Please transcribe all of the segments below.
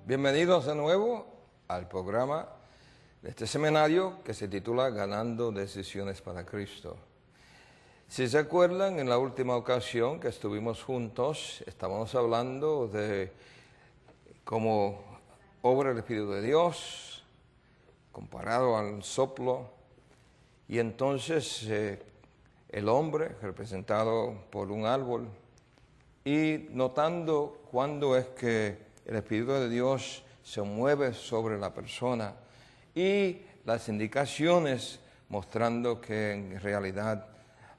Bienvenidos de nuevo al programa de este seminario que se titula Ganando Decisiones para Cristo. Si se acuerdan, en la última ocasión que estuvimos juntos, estábamos hablando de cómo obra el Espíritu de Dios, comparado al soplo, y entonces el hombre, representado por un árbol, y notando cuándo es que el Espíritu de Dios se mueve sobre la persona y las indicaciones mostrando que en realidad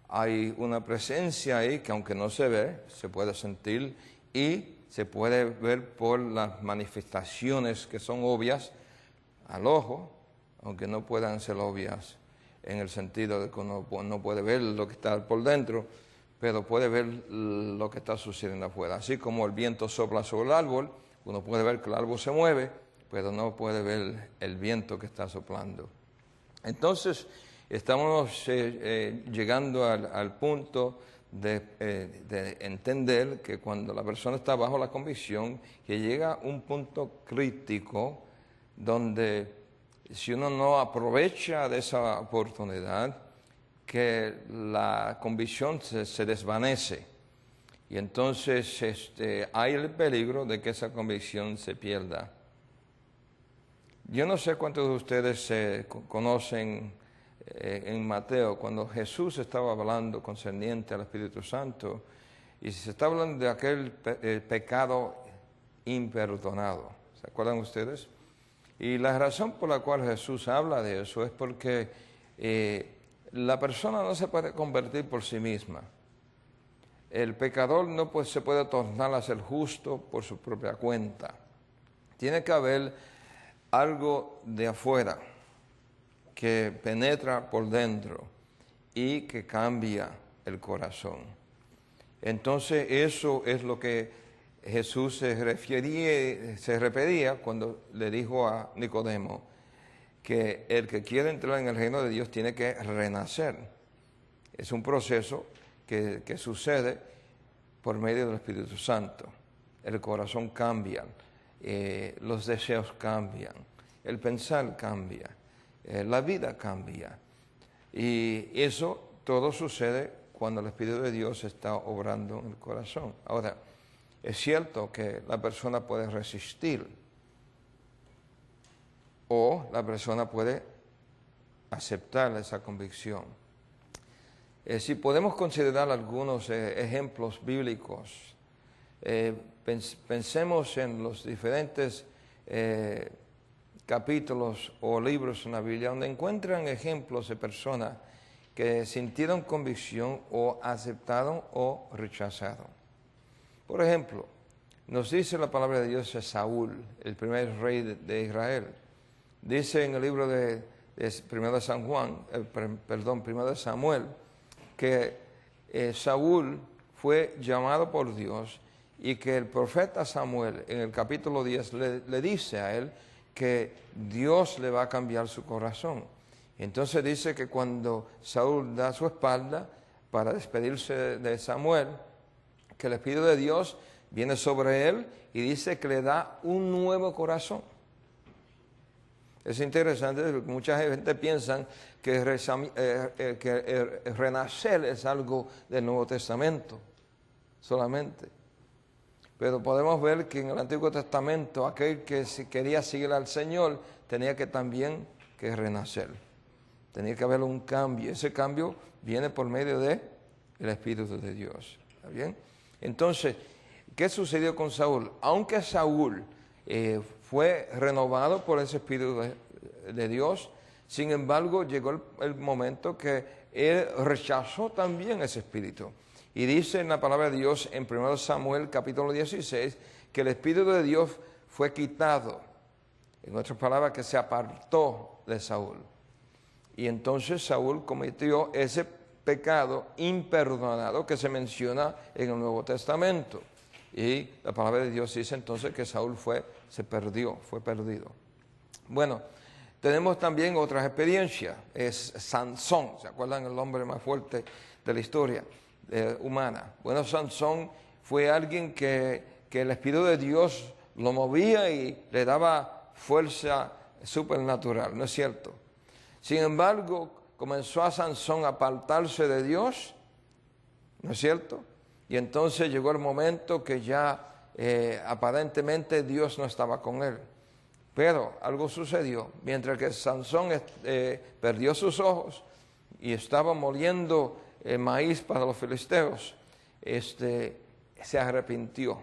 hay una presencia ahí que aunque no se ve, se puede sentir y se puede ver por las manifestaciones que son obvias al ojo, aunque no puedan ser obvias en el sentido de que uno no puede ver lo que está por dentro, pero puede ver lo que está sucediendo afuera. Así como el viento sopla sobre el árbol, uno puede ver que el árbol se mueve, pero no puede ver el viento que está soplando. Entonces, estamos llegando al punto de entender que cuando la persona está bajo la convicción, que llega un punto crítico donde si uno no aprovecha de esa oportunidad, que la convicción se desvanece. Y entonces hay el peligro de que esa convicción se pierda. Yo no sé cuántos de ustedes conocen en Mateo, cuando Jesús estaba hablando concerniente al Espíritu Santo, y se está hablando de aquel pecado imperdonado. ¿Se acuerdan ustedes? Y la razón por la cual Jesús habla de eso es porque la persona no se puede convertir por sí misma. El pecador no se puede tornar a ser justo por su propia cuenta. Tiene que haber algo de afuera que penetra por dentro y que cambia el corazón. Entonces eso es lo que Jesús se refería cuando le dijo a Nicodemo que el que quiere entrar en el reino de Dios tiene que renacer. Es un proceso que sucede por medio del Espíritu Santo. El corazón cambia, los deseos cambian, el pensar cambia, la vida cambia. Y eso todo sucede cuando el Espíritu de Dios está obrando en el corazón. Ahora, es cierto que la persona puede resistir o la persona puede aceptar esa convicción. Si podemos considerar algunos ejemplos bíblicos, pensemos en los diferentes capítulos o libros en la Biblia donde encuentran ejemplos de personas que sintieron convicción o aceptaron o rechazaron. Por ejemplo, nos dice la palabra de Dios de Saúl, el primer rey de Israel. Dice en el libro de 1 de Samuel, que Saúl fue llamado por Dios y que el profeta Samuel en el capítulo 10 le dice a él que Dios le va a cambiar su corazón. Entonces dice que cuando Saúl da su espalda para despedirse de Samuel, que el Espíritu de Dios viene sobre él y dice que le da un nuevo corazón. Es interesante porque mucha gente piensa que renacer es algo del Nuevo Testamento solamente. Pero podemos ver que en el Antiguo Testamento aquel que quería seguir al Señor tenía que también que renacer. Tenía que haber un cambio. Ese cambio viene por medio del Espíritu de Dios. ¿Está bien? Entonces, ¿qué sucedió con Saúl? Aunque Saúl fue renovado por ese Espíritu de Dios, sin embargo llegó el momento que él rechazó también ese Espíritu. Y dice en la palabra de Dios en 1 Samuel capítulo 16 que el Espíritu de Dios fue quitado. En otras palabras, que se apartó de Saúl. Y entonces Saúl cometió ese pecado imperdonado que se menciona en el Nuevo Testamento. Y la palabra de Dios dice entonces que Saúl fue perdido. Bueno, tenemos también otras experiencias. Es Sansón, ¿se acuerdan el hombre más fuerte de la historia humana? Bueno, Sansón fue alguien que el Espíritu de Dios lo movía y le daba fuerza supernatural, ¿no es cierto? Sin embargo, comenzó a Sansón a apartarse de Dios, ¿no es cierto? Y entonces llegó el momento que ya aparentemente Dios no estaba con él. Pero algo sucedió, mientras que Sansón perdió sus ojos y estaba moliendo maíz para los filisteos, se arrepintió.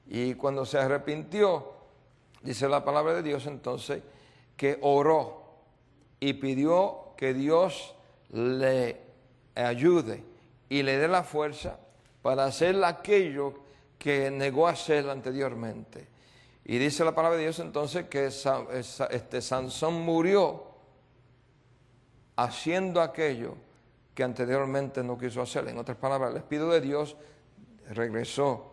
Y cuando se arrepintió, dice la palabra de Dios entonces, que oró y pidió que Dios le ayude y le dé la fuerza para hacer aquello que negó a hacer anteriormente. Y dice la palabra de Dios entonces que Sansón murió haciendo aquello que anteriormente no quiso hacer. En otras palabras, el Espíritu de Dios regresó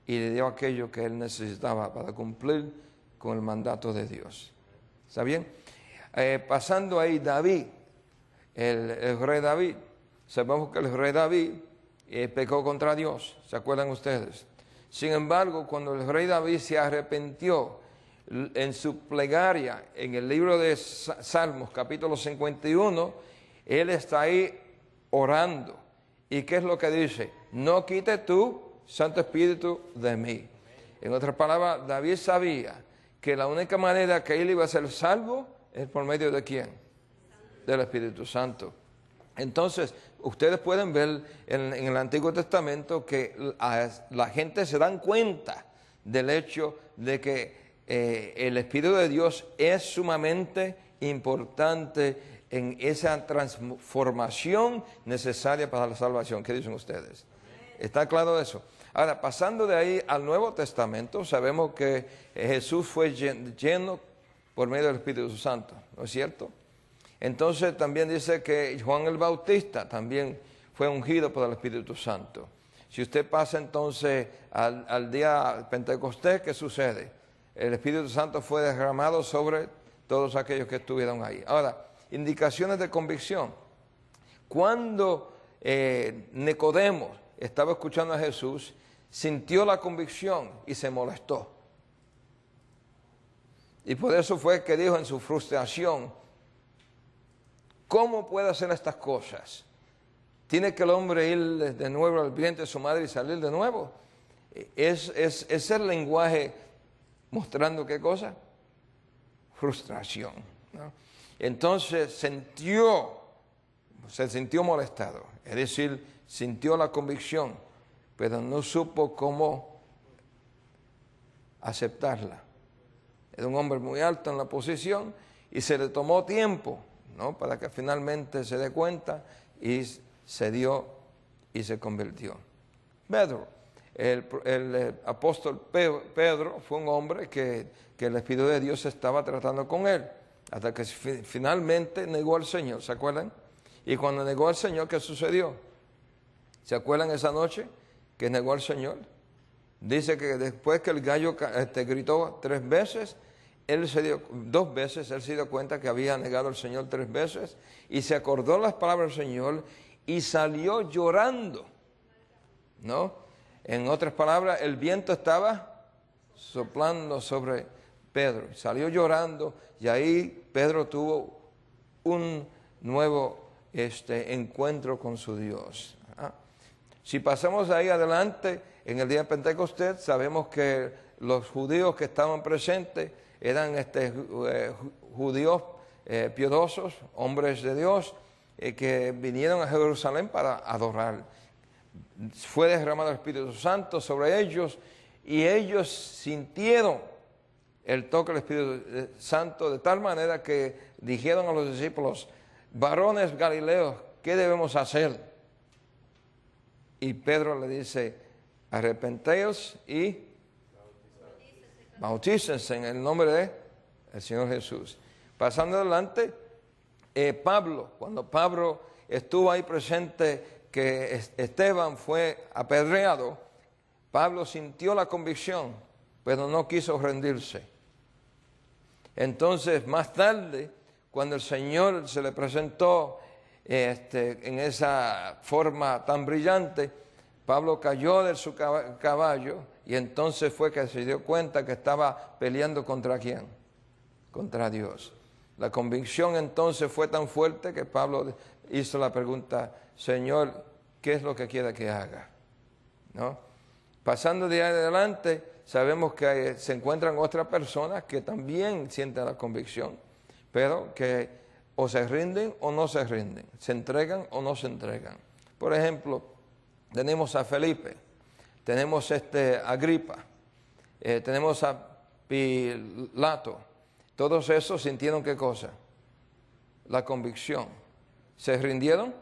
y le dio aquello que él necesitaba para cumplir con el mandato de Dios. ¿Está bien? Pasando ahí, David, el rey David, sabemos que el rey David pecó contra Dios, ¿se acuerdan ustedes? Sin embargo, cuando el rey David se arrepintió en su plegaria, en el libro de Salmos, capítulo 51, él está ahí orando. ¿Y qué es lo que dice? No quites tu Santo Espíritu de mí. En otras palabras, David sabía que la única manera que él iba a ser salvo es por medio de ¿quién? Del Espíritu Santo. Entonces, ustedes pueden ver en el Antiguo Testamento que la gente se dan cuenta del hecho de que el Espíritu de Dios es sumamente importante en esa transformación necesaria para la salvación. ¿Qué dicen ustedes? ¿Está claro eso? Ahora, pasando de ahí al Nuevo Testamento, sabemos que Jesús fue lleno por medio del Espíritu Santo, ¿no es cierto? Entonces también dice que Juan el Bautista también fue ungido por el Espíritu Santo. Si usted pasa entonces al día Pentecostés, ¿qué sucede? El Espíritu Santo fue derramado sobre todos aquellos que estuvieron ahí. Ahora, indicaciones de convicción. Cuando Nicodemo estaba escuchando a Jesús, sintió la convicción y se molestó. Y por eso fue que dijo en su frustración, ¿cómo puede hacer estas cosas? ¿Tiene que el hombre ir de nuevo al vientre de su madre y salir de nuevo? Es el lenguaje mostrando ¿qué cosa? Frustración, ¿no? Entonces se sintió molestado, es decir, sintió la convicción, pero no supo cómo aceptarla. Era un hombre muy alto en la posición y se le tomó tiempo, ¿no? Para que finalmente se dé cuenta y se dio y se convirtió. Pedro, el apóstol Pedro fue un hombre que el Espíritu de Dios estaba tratando con él, hasta que finalmente negó al Señor, ¿se acuerdan? Y cuando negó al Señor, ¿qué sucedió? ¿Se acuerdan esa noche que negó al Señor? Dice que después que el gallo gritó 3 veces, dos veces, él se dio cuenta que había negado al Señor 3 veces y se acordó las palabras del Señor y salió llorando, ¿no? En otras palabras, el viento estaba soplando sobre Pedro, salió llorando y ahí Pedro tuvo un nuevo encuentro con su Dios. Si pasamos ahí adelante, en el día de Pentecostés, sabemos que los judíos que estaban presentes eran judíos piadosos, hombres de Dios, que vinieron a Jerusalén para adorar. Fue derramado el Espíritu Santo sobre ellos y ellos sintieron el toque del Espíritu Santo de tal manera que dijeron a los discípulos, varones galileos, ¿qué debemos hacer? Y Pedro le dice, arrepenteos y bautícense en el nombre del Señor Jesús. Pasando adelante, Pablo, cuando Pablo estuvo ahí presente que Esteban fue apedreado, Pablo sintió la convicción, pero no quiso rendirse. Entonces, más tarde, cuando el Señor se le presentó en esa forma tan brillante, Pablo cayó de su caballo y entonces fue que se dio cuenta que estaba peleando ¿contra quién? Contra Dios. La convicción entonces fue tan fuerte que Pablo hizo la pregunta, Señor, ¿qué es lo que quiere que haga? ¿No? Pasando de ahí adelante, sabemos que se encuentran otras personas que también sienten la convicción, pero que o se rinden o no se rinden, se entregan o no se entregan. Por ejemplo, tenemos a Felipe, tenemos a Agripa, tenemos a Pilato. Todos esos sintieron ¿qué cosa? La convicción. ¿Se rindieron?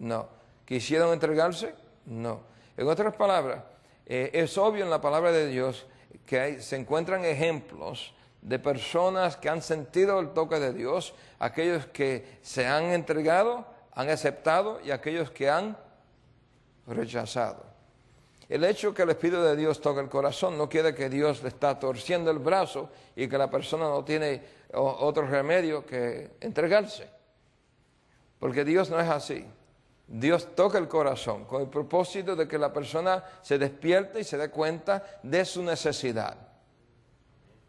No. ¿Quisieron entregarse? No. En otras palabras, es obvio en la palabra de Dios que se encuentran ejemplos de personas que han sentido el toque de Dios, aquellos que se han entregado, han aceptado y aquellos que han rechazado. El hecho que el Espíritu de Dios toque el corazón no quiere que Dios le está torciendo el brazo y que la persona no tiene otro remedio que entregarse. Porque Dios no es así. Dios toca el corazón con el propósito de que la persona se despierte y se dé cuenta de su necesidad.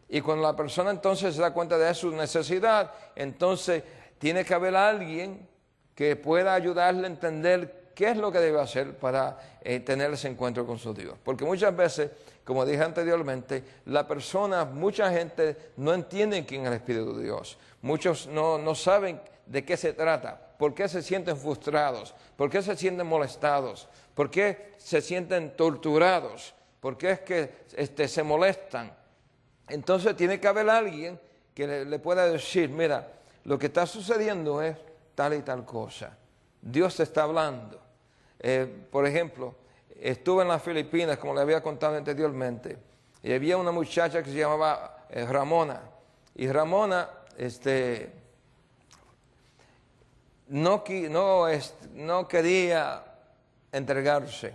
Y cuando la persona entonces se da cuenta de su necesidad, entonces tiene que haber alguien que pueda ayudarle a entender qué es lo que debe hacer para tener ese encuentro con su Dios. Porque muchas veces, como dije anteriormente, mucha gente no entiende quién es el Espíritu de Dios. Muchos no saben de qué se trata, por qué se sienten frustrados, por qué se sienten molestados, por qué se sienten torturados, por qué es que se molestan. Entonces tiene que haber alguien que le pueda decir, mira, lo que está sucediendo es tal y tal cosa. Dios te está hablando. Por ejemplo, estuve en las Filipinas, como le había contado anteriormente, y había una muchacha que se llamaba Ramona. Y Ramona no quería entregarse.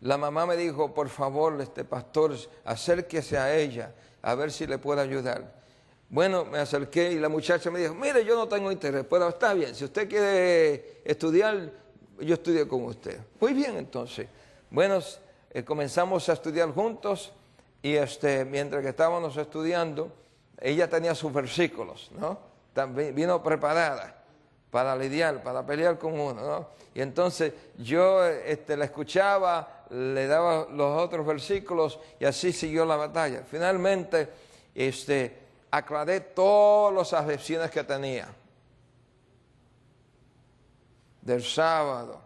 La mamá me dijo, por favor, pastor, acérquese a ella, a ver si le puedo ayudar. Bueno, me acerqué y la muchacha me dijo, mire, yo no tengo interés, pero está bien, si usted quiere estudiar, yo estudio con usted. Muy bien, entonces. Bueno, comenzamos a estudiar juntos y mientras que estábamos estudiando, ella tenía sus versículos, ¿no? También vino preparada para lidiar, para pelear con uno, ¿no? Y entonces yo la escuchaba, le daba los otros versículos y así siguió la batalla. Finalmente, aclaré todas las objeciones que tenía. Del sábado,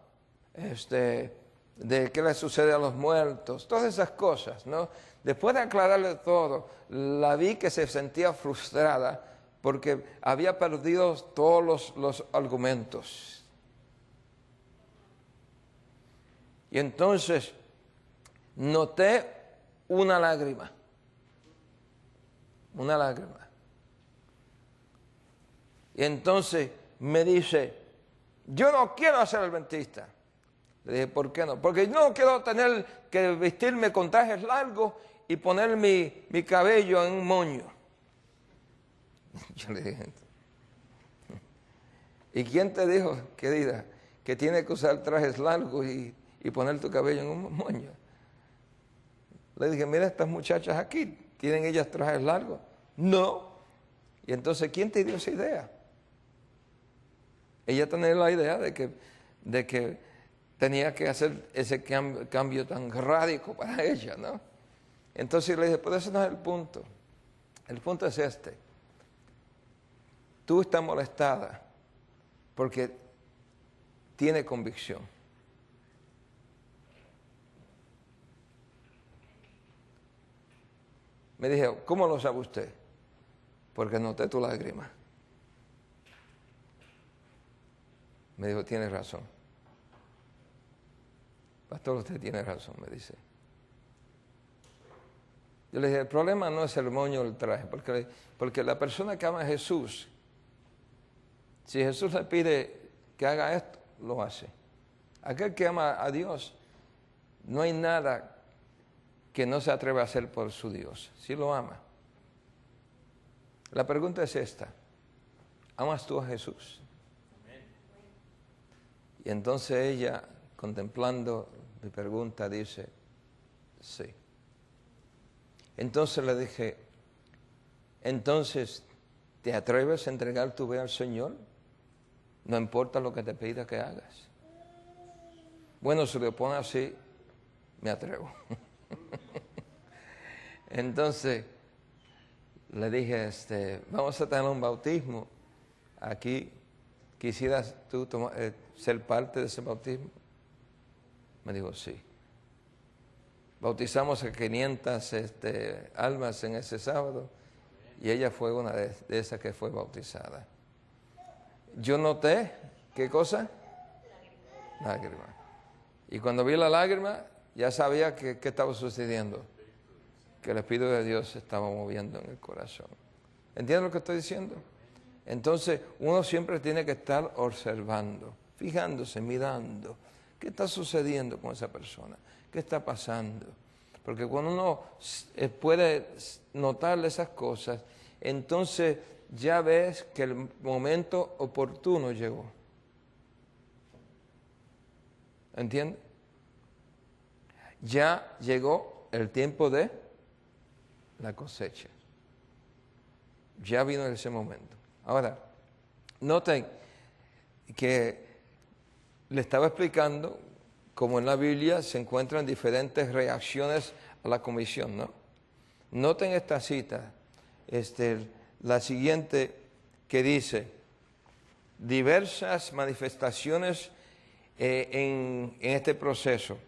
de qué le sucede a los muertos, todas esas cosas, ¿no? Después de aclararle todo, la vi que se sentía frustrada porque había perdido todos los argumentos. Y entonces noté una lágrima. Y entonces me dice, yo no quiero ser adventista. Le dije, ¿por qué no? Porque yo no quiero tener que vestirme con trajes largos y poner mi cabello en un moño. Yo le dije, ¿y quién te dijo, querida, que tiene que usar trajes largos y poner tu cabello en un moño? Le dije, mira, estas muchachas aquí, ¿tienen ellas trajes largos? No. Y entonces, ¿quién te dio esa idea? Ella tenía la idea de que tenía que hacer ese cambio tan radical para ella, ¿no? Entonces le dije, pues ese no es el punto. El punto es este. Tú estás molestada porque tiene convicción. Me dije, ¿cómo lo sabe usted? Porque noté tu lágrima. Me dijo, tiene razón. Pastor, usted tiene razón, me dice. Yo le dije, el problema no es el moño o el traje, porque la persona que ama a Jesús, si Jesús le pide que haga esto, lo hace. Aquel que ama a Dios, no hay nada que no se atreva a hacer por su Dios, si lo ama. La pregunta es esta, ¿amas tú a Jesús? Y entonces ella, contemplando mi pregunta, dice, sí. Entonces le dije, entonces, ¿te atreves a entregar tu vida al Señor? No importa lo que te pida que hagas. Bueno, si lo pone así, me atrevo. Entonces, le dije, vamos a tener un bautismo aquí. ¿Quisieras tú ser parte de ese bautismo? Me dijo, sí. Bautizamos a 500 almas en ese sábado y ella fue una de esas que fue bautizada. Yo noté, ¿qué cosa? Lágrima. Y cuando vi la lágrima, ya sabía qué estaba sucediendo. Que el Espíritu de Dios se estaba moviendo en el corazón. ¿Entiendes lo que estoy diciendo? Entonces, uno siempre tiene que estar observando, fijándose, mirando. ¿Qué está sucediendo con esa persona? ¿Qué está pasando? Porque cuando uno puede notar esas cosas, entonces ya ves que el momento oportuno llegó. ¿Entiendes? Ya llegó el tiempo de la cosecha. Ya vino ese momento. Ahora, noten que le estaba explicando cómo en la Biblia se encuentran diferentes reacciones a la comisión, ¿no? Noten esta cita, la siguiente que dice, diversas manifestaciones en este proceso.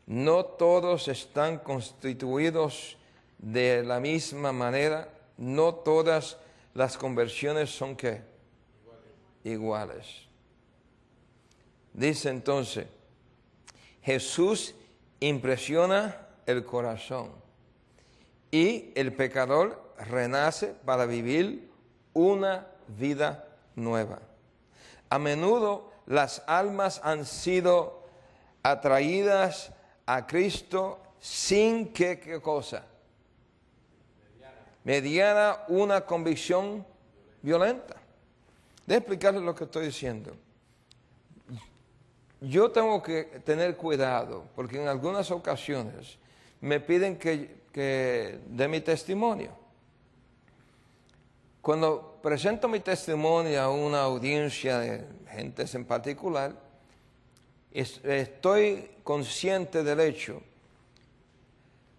No todos están constituidos de la misma manera, no todas las conversiones son ¿qué? Iguales. Dice entonces, Jesús impresiona el corazón y el pecador renace para vivir una vida nueva. A menudo las almas han sido atraídas a Cristo sin que, ¿qué cosa? Mediana una convicción violenta. Déjame explicarles lo que estoy diciendo. Yo tengo que tener cuidado, porque en algunas ocasiones me piden que dé mi testimonio. Cuando presento mi testimonio a una audiencia de gentes en particular, estoy consciente del hecho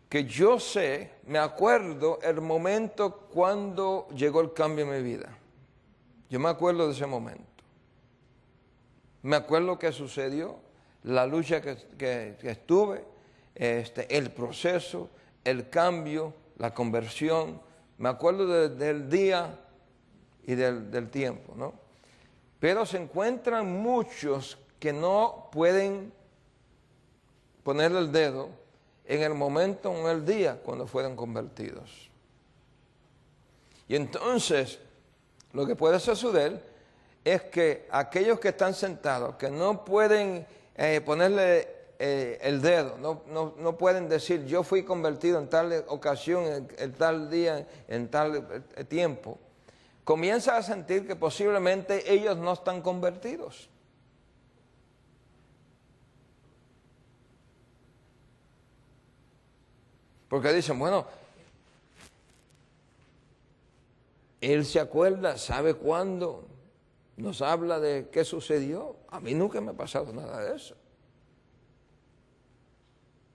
que yo sé, me acuerdo el momento cuando llegó el cambio en mi vida. Yo me acuerdo de ese momento. Me acuerdo que sucedió, la lucha que estuve, el proceso, el cambio, la conversión. Me acuerdo del día y del tiempo, ¿no? Pero se encuentran muchos que no pueden poner el dedo en el momento, en el día, cuando fueron convertidos. Y entonces, lo que puede suceder es que aquellos que están sentados, que no pueden ponerle el dedo, no pueden decir, yo fui convertido en tal ocasión, en tal día, en tal tiempo, comienzan a sentir que posiblemente ellos no están convertidos. Porque dicen, bueno, él se acuerda, sabe cuándo, nos habla de qué sucedió. A mí nunca me ha pasado nada de eso.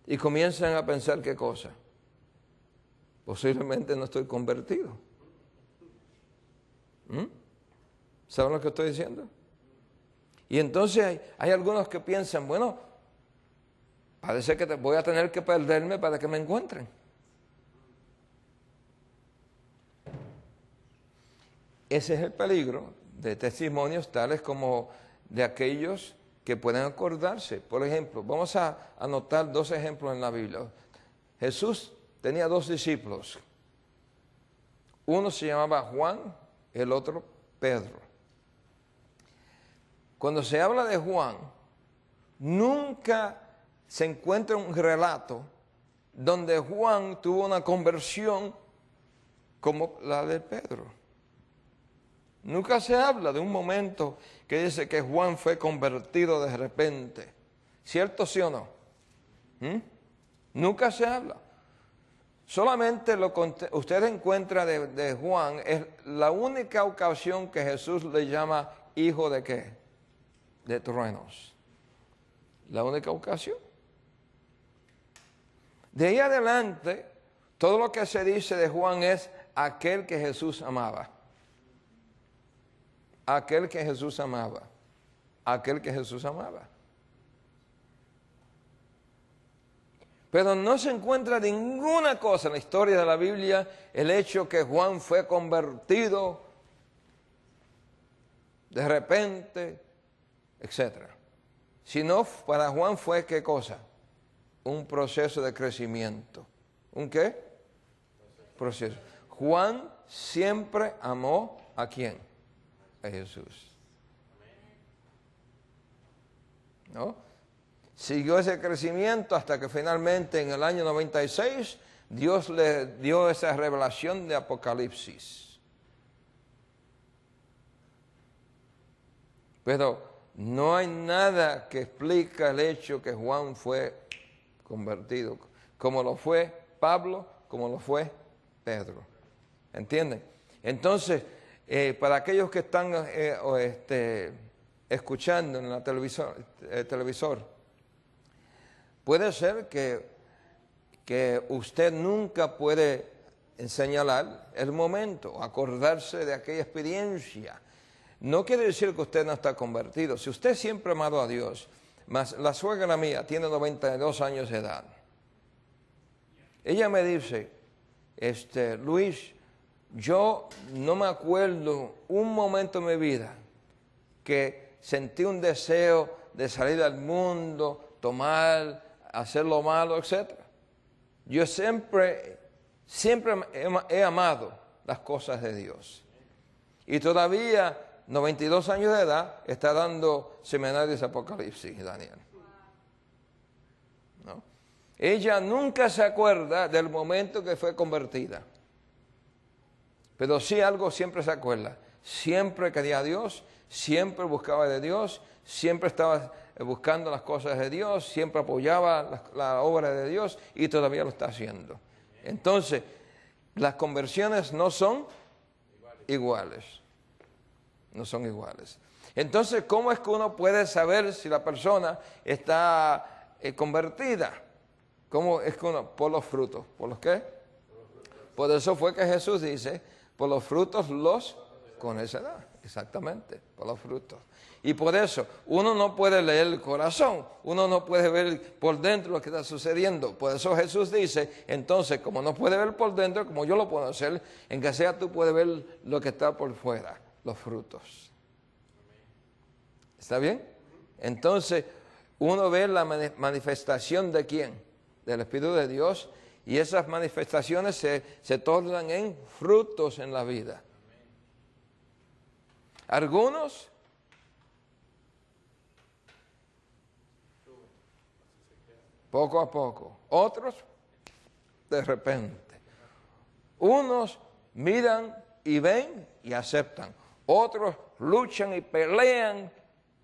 Y comienzan a pensar qué cosa. Posiblemente no estoy convertido. ¿Saben lo que estoy diciendo? Y entonces hay algunos que piensan, bueno, parece que voy a tener que perderme para que me encuentren. Ese es el peligro de testimonios tales como de aquellos que pueden acordarse. Por ejemplo, vamos a anotar dos ejemplos en la Biblia. Jesús tenía dos discípulos. Uno se llamaba Juan, el otro Pedro. Cuando se habla de Juan, nunca se encuentra un relato donde Juan tuvo una conversión como la de Pedro. Nunca se habla de un momento que dice que Juan fue convertido de repente. ¿Cierto, sí o no? Nunca se habla. Solamente usted encuentra de Juan, es la única ocasión que Jesús le llama hijo de qué? De truenos. La única ocasión. De ahí adelante, todo lo que se dice de Juan es aquel que Jesús amaba. Aquel que Jesús amaba. Aquel que Jesús amaba. Pero no se encuentra ninguna cosa en la historia de la Biblia el hecho que Juan fue convertido de repente, etc. Sino para Juan fue ¿qué cosa? Un proceso de crecimiento. ¿Un qué? Proceso. Juan siempre amó ¿a quién? A Jesús. ¿No? Siguió ese crecimiento hasta que finalmente en el año 96 Dios le dio esa revelación de Apocalipsis. Pero no hay nada que explique el hecho que Juan fue convertido, como lo fue Pablo, como lo fue Pedro. ¿Entienden? Entonces, para aquellos que están escuchando en la televisor, puede ser que usted nunca puede señalar el momento, acordarse de aquella experiencia. No quiere decir que usted no está convertido. Si usted siempre ha amado a Dios, más la suegra mía tiene 92 años de edad. Ella me dice, Luis, yo no me acuerdo un momento en mi vida que sentí un deseo de salir al mundo, tomar, hacer lo malo, etc. Yo siempre he amado las cosas de Dios. Y todavía, 92 años de edad, está dando seminarios de Apocalipsis, Daniel. ¿No? Ella nunca se acuerda del momento que fue convertida. Pero sí algo siempre se acuerda. Siempre quería a Dios, siempre buscaba de Dios, siempre estaba buscando las cosas de Dios, siempre apoyaba la obra de Dios y todavía lo está haciendo. Entonces, las conversiones no son iguales. No son iguales. Entonces, ¿cómo es que uno puede saber si la persona está convertida? ¿Cómo es que uno? Por los frutos. ¿Por los qué? Por eso fue que Jesús dice, por los frutos los conocerá. Exactamente, por los frutos. Y por eso, uno no puede leer el corazón, uno no puede ver por dentro lo que está sucediendo. Por eso Jesús dice, entonces, como no puede ver por dentro, como yo lo puedo hacer, en que sea tú puedes ver lo que está por fuera, los frutos. ¿Está bien? Entonces, uno ve la manifestación de ¿quién? Del Espíritu de Dios, y esas manifestaciones se tornan en frutos en la vida. Algunos poco a poco, otros de repente. Unos miran y ven y aceptan, otros luchan y pelean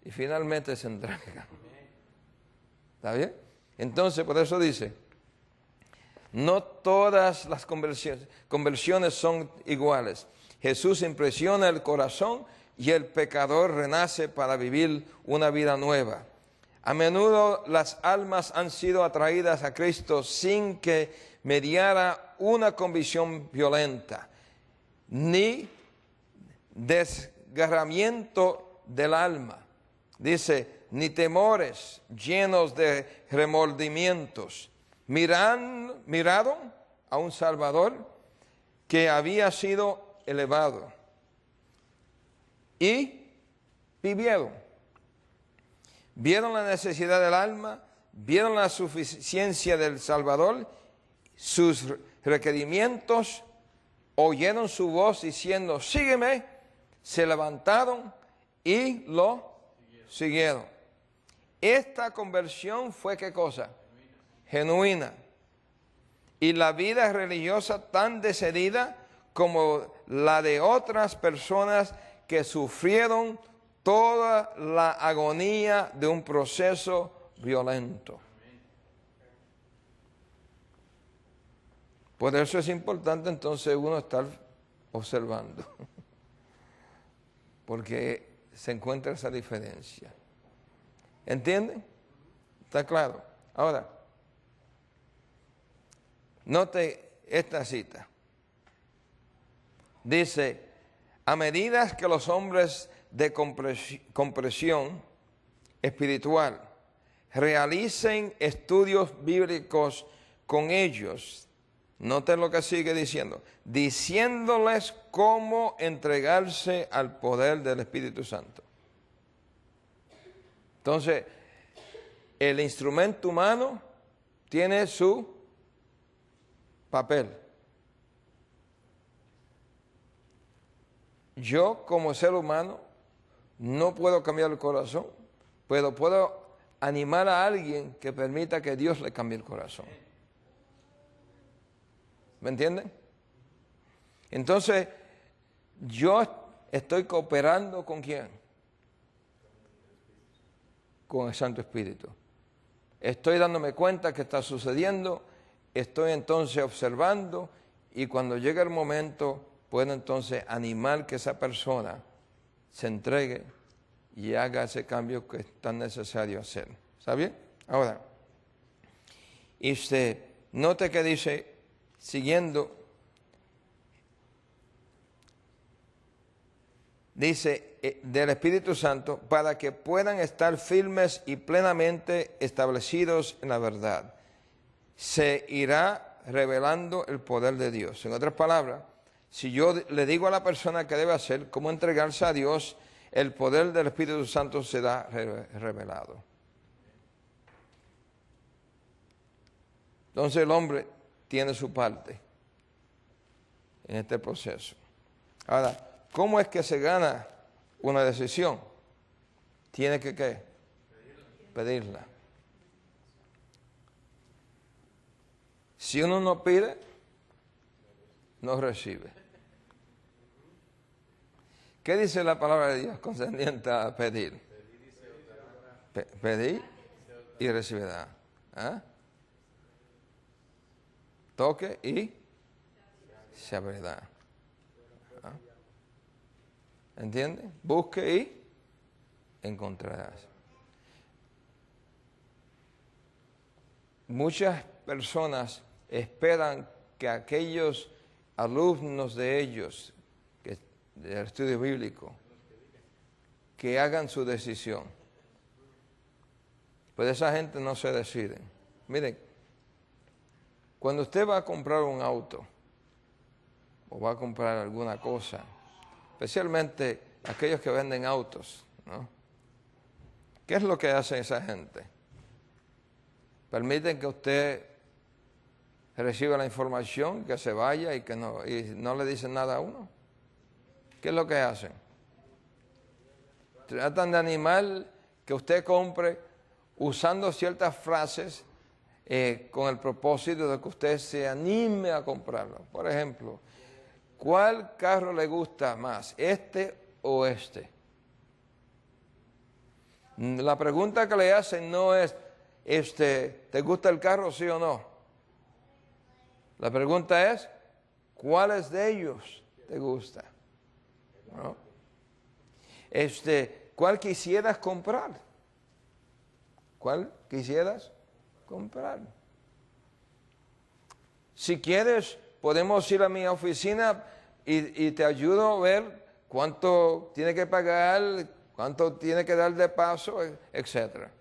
y finalmente se entregan. ¿Está bien? Entonces, por eso dice, no todas las conversiones son iguales. Jesús impresiona el corazón y el pecador renace para vivir una vida nueva. A menudo las almas han sido atraídas a Cristo sin que mediara una convicción violenta, ni desgarramiento del alma. Dice, ni temores llenos de remordimientos. Miraron a un Salvador que había sido elevado y vivieron. Vieron la necesidad del alma, vieron la suficiencia del Salvador, sus requerimientos, oyeron su voz diciendo, sígueme, se levantaron y lo siguieron. Esta conversión fue ¿qué cosa? Genuina. Y la vida religiosa tan decidida como la de otras personas que sufrieron toda la agonía de un proceso violento. Por eso es importante entonces uno estar observando, porque se encuentra esa diferencia. ¿Entienden? ¿Está claro? Ahora, note esta cita. Dice, a medida que los hombres de comprensión espiritual realicen estudios bíblicos con ellos, noten lo que sigue diciendo, diciéndoles cómo entregarse al poder del Espíritu Santo. Entonces, el instrumento humano tiene su papel. Yo, como ser humano, no puedo cambiar el corazón, pero puedo animar a alguien que permita que Dios le cambie el corazón. ¿Me entienden? Entonces, yo estoy cooperando ¿con quién? Con el Santo Espíritu. Estoy dándome cuenta que está sucediendo, estoy entonces observando y cuando llega el momento puedo entonces animar que esa persona se entregue y haga ese cambio que es tan necesario hacer. ¿Está bien? Ahora, y usted note que dice, siguiendo, dice del Espíritu Santo, para que puedan estar firmes y plenamente establecidos en la verdad. Se irá revelando el poder de Dios. En otras palabras, si yo le digo a la persona que debe hacer, cómo entregarse a Dios, el poder del Espíritu Santo será revelado. Entonces el hombre tiene su parte en este proceso. Ahora, ¿cómo es que se gana una decisión? Tiene que ¿qué? Pedirla. Si uno no pide, no recibe. ¿Qué dice la palabra de Dios concerniente a pedir? Pedir y recibirá. ¿Ah? Toque y se abrirá. ¿Ah? ¿Entiende? Busque y encontrarás. Muchas personas esperan que aquellos alumnos de ellos, del estudio bíblico, que hagan su decisión. Pues esa gente no se decide. Miren, cuando usted va a comprar un auto o va a comprar alguna cosa, especialmente aquellos que venden autos, ¿no? ¿Qué es lo que hace esa gente? Permiten que usted reciba la información, que se vaya y no le dicen nada a uno. ¿Qué es lo que hacen? Tratan de animar que usted compre usando ciertas frases con el propósito de que usted se anime a comprarlo. Por ejemplo, ¿cuál carro le gusta más, este o este? La pregunta que le hacen no es, ¿te gusta el carro, sí o no? La pregunta es, ¿cuáles de ellos te gusta? ¿No? ¿Cuál quisieras comprar? ¿Cuál quisieras comprar? Si quieres, podemos ir a mi oficina y te ayudo a ver cuánto tiene que pagar, cuánto tiene que dar de paso, etcétera.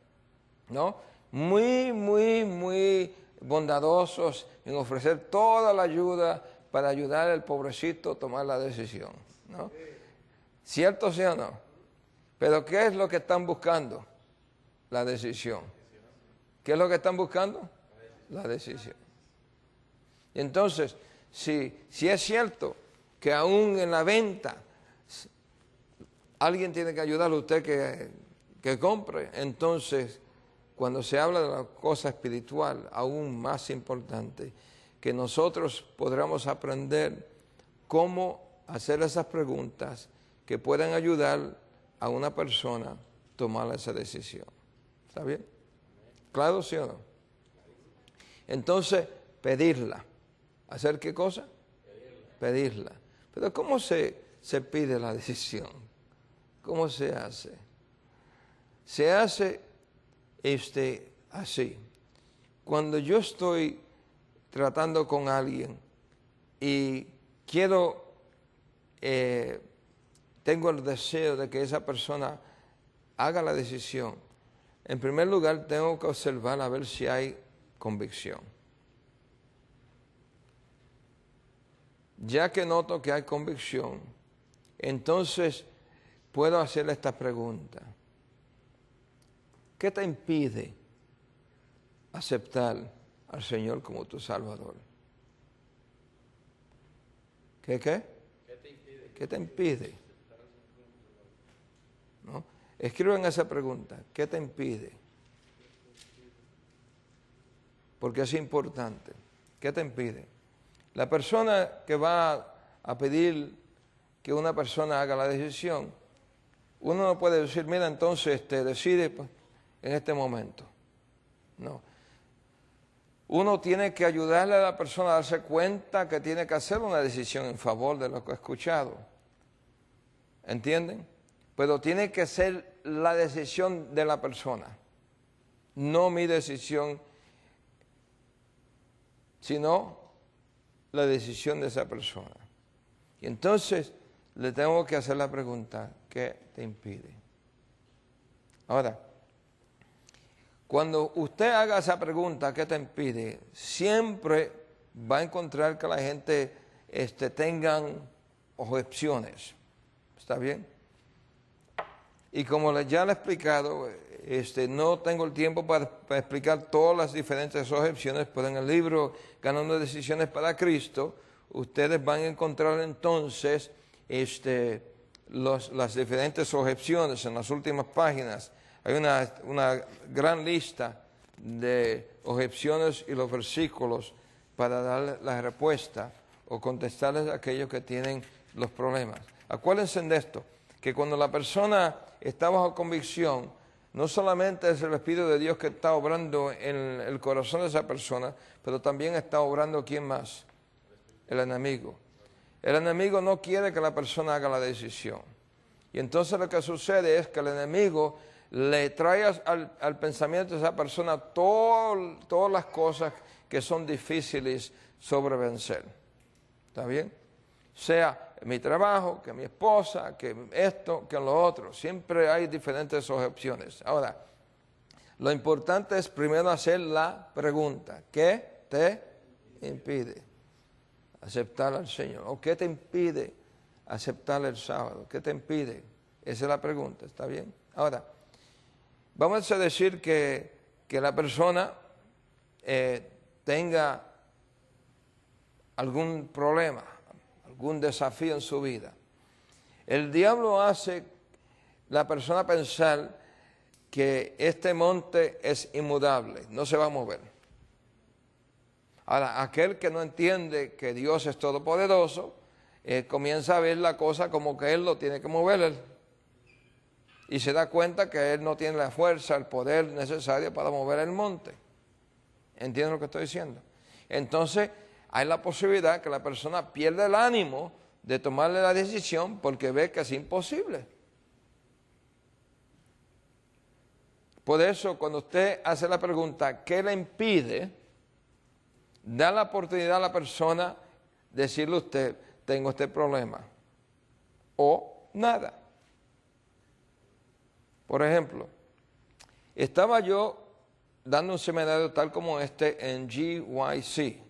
¿No? Muy, muy, muy bondadosos en ofrecer toda la ayuda para ayudar al pobrecito a tomar la decisión, ¿no? ¿Cierto sí o no? Pero ¿qué es lo que están buscando? La decisión. ¿Qué es lo que están buscando? La decisión. Entonces, si es cierto que aún en la venta alguien tiene que ayudarle a usted que compre, entonces cuando se habla de la cosa espiritual, aún más importante, que nosotros podamos aprender cómo hacer esas preguntas que puedan ayudar a una persona a tomar esa decisión. ¿Está bien? ¿Claro, sí o no? Entonces, pedirla. ¿Hacer qué cosa? Pedirla. Pero ¿cómo se pide la decisión? ¿Cómo se hace? Se hace así. Cuando yo estoy tratando con alguien y tengo el deseo de que esa persona haga la decisión, en primer lugar tengo que observar a ver si hay convicción. Ya que noto que hay convicción, entonces puedo hacerle esta pregunta. ¿Qué te impide aceptar al Señor como tu Salvador? ¿Qué? ¿Qué te impide? ¿No? Escriban esa pregunta. ¿Qué te impide? Porque es importante. ¿Qué te impide? La persona que va a pedir que una persona haga la decisión, uno no puede decir, mira, entonces decide en este momento. No. Uno tiene que ayudarle a la persona a darse cuenta que tiene que hacer una decisión en favor de lo que ha escuchado. ¿Entienden? Pero tiene que ser la decisión de la persona, no mi decisión, sino la decisión de esa persona. Y entonces le tengo que hacer la pregunta, ¿qué te impide? Ahora, cuando usted haga esa pregunta, ¿qué te impide? Siempre va a encontrar que la gente tengan objeciones. ¿Está bien? Y como ya le he explicado, no tengo el tiempo para explicar todas las diferentes objeciones, pero en el libro Ganando Decisiones para Cristo, ustedes van a encontrar entonces las diferentes objeciones en las últimas páginas. Hay una gran lista de objeciones y los versículos para dar la respuesta o contestarles a aquellos que tienen los problemas. Acuérdense de esto, que cuando la persona está bajo convicción, no solamente es el Espíritu de Dios que está obrando en el corazón de esa persona, pero también está obrando ¿quién más? El enemigo. El enemigo no quiere que la persona haga la decisión. Y entonces lo que sucede es que el enemigo le trae al pensamiento de esa persona todas las cosas que son difíciles sobrevencer. ¿Está bien? Sea mi trabajo, que mi esposa, que esto, que lo otro. Siempre hay diferentes objeciones. Ahora, lo importante es primero hacer la pregunta. ¿Qué te impide aceptar al Señor? ¿O qué te impide aceptar el sábado? ¿Qué te impide? Esa es la pregunta, ¿está bien? Ahora, vamos a decir que la persona tenga algún problema, algún desafío en su vida. El diablo hace la persona pensar que este monte es inmudable, no se va a mover. Ahora, aquel que no entiende que Dios es todopoderoso, comienza a ver la cosa como que Él lo tiene que mover él. Y se da cuenta que Él no tiene la fuerza, el poder necesario para mover el monte. ¿Entienden lo que estoy diciendo? Entonces, hay la posibilidad que la persona pierda el ánimo de tomarle la decisión porque ve que es imposible. Por eso, cuando usted hace la pregunta, ¿qué le impide?, da la oportunidad a la persona de decirle a usted, tengo este problema, o nada. Por ejemplo, estaba yo dando un seminario tal como este en GYC,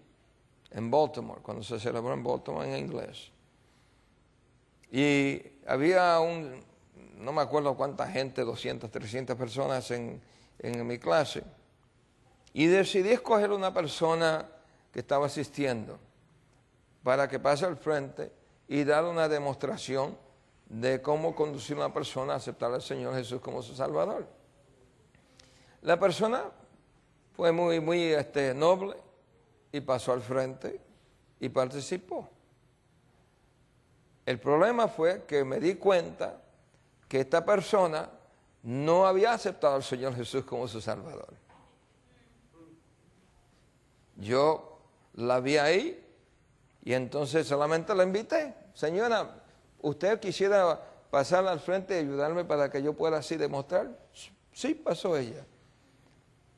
en Baltimore, cuando se celebró en Baltimore en inglés. Y había no me acuerdo cuánta gente, 200, 300 personas en mi clase. Y decidí escoger una persona que estaba asistiendo para que pase al frente y dar una demostración de cómo conducir a una persona a aceptar al Señor Jesús como su Salvador. La persona fue muy noble y pasó al frente y participó. El problema fue que me di cuenta que esta persona no había aceptado al Señor Jesús como su Salvador. Yo la vi ahí Y entonces solamente la invité. Señora, ¿usted quisiera pasar al frente y ayudarme para que yo pueda así demostrar? Sí, pasó ella.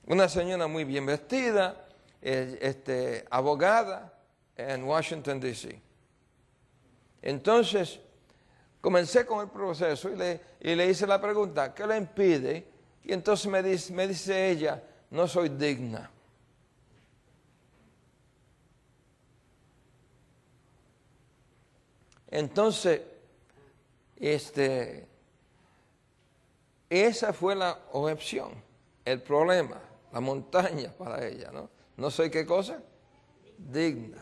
Una señora muy bien vestida, abogada en Washington, D.C. Entonces, comencé con el proceso y le hice la pregunta, ¿qué le impide? Y entonces me dice ella, no soy digna. Entonces, esa fue la objeción, el problema, la montaña para ella, ¿no? No soy qué cosa, digna